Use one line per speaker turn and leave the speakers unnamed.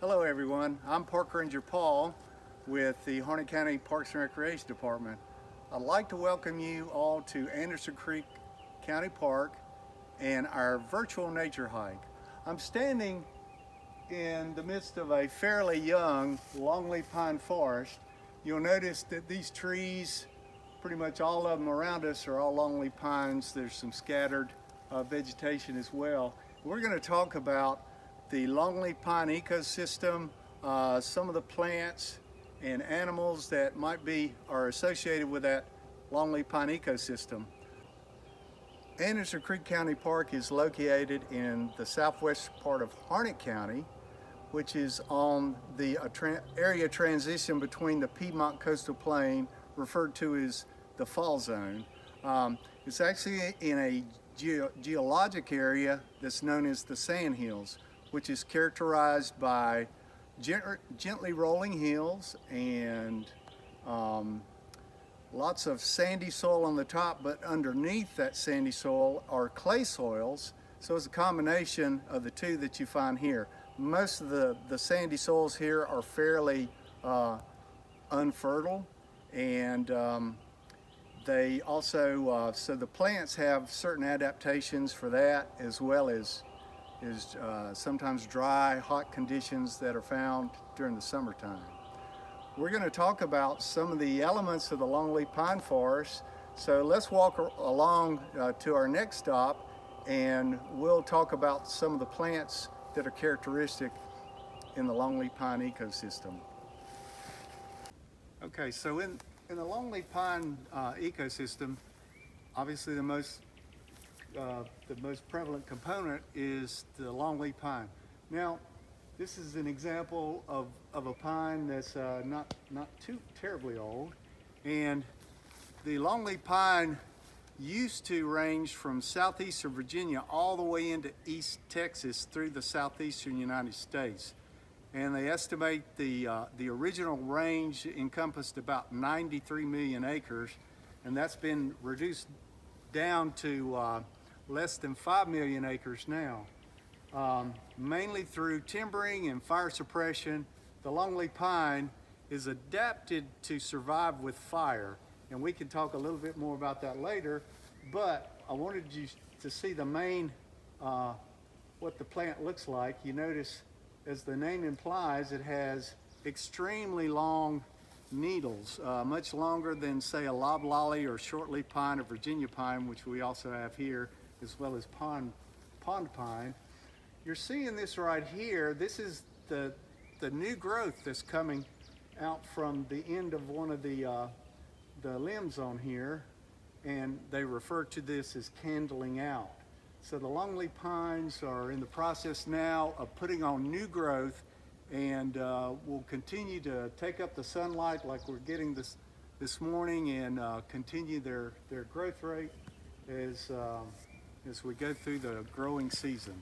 Hello everyone, I'm Park Ranger Paul with the Harnett County Parks and Recreation Department. I'd like to welcome you all to Anderson Creek County Park and our virtual nature hike. I'm standing in the midst of a fairly young longleaf pine forest. You'll notice that these trees, pretty much all of them around us, are all longleaf pines. There's some scattered vegetation as well. We're going to talk about the longleaf pine ecosystem, some of the plants and animals that are associated with that longleaf pine ecosystem. Anderson Creek County Park is located in the southwest part of Harnett County, which is on the area transition between the Piedmont Coastal Plain, referred to as the Fall Zone. It's actually in a geologic area that's known as the Sand Hills, which is characterized by gently rolling hills and lots of sandy soil on the top, but underneath that sandy soil are clay soils. So it's a combination of the two that you find here. Most of the sandy soils here are fairly unfertile, and they also, so the plants have certain adaptations for that, as well as sometimes dry, hot conditions that are found during the summertime. We're going to talk about some of the elements of the longleaf pine forest. So let's walk along to our next stop, and we'll talk about some of the plants that are characteristic in the longleaf pine ecosystem. Okay, so in the longleaf pine ecosystem, obviously the most prevalent component is the longleaf pine. Now, this is an example of a pine that's not too terribly old, and the longleaf pine used to range from southeastern Virginia all the way into East Texas through the southeastern United States. And they estimate the original range encompassed about 93 million acres, and that's been reduced down to less than 5 million acres now. Mainly through timbering and fire suppression, the longleaf pine is adapted to survive with fire. And we can talk a little bit more about that later, but I wanted you to see the main, what the plant looks like. You notice, as the name implies, it has extremely long needles, much longer than, say, a loblolly or shortleaf pine or Virginia pine, which we also have here, as well as pond pine. You're seeing this right here. This is the new growth that's coming out from the end of one of the limbs on here, and they refer to this as candling out. So the longleaf pines are in the process now of putting on new growth, and will continue to take up the sunlight like we're getting this morning, and continue their growth rate as we go through the growing season.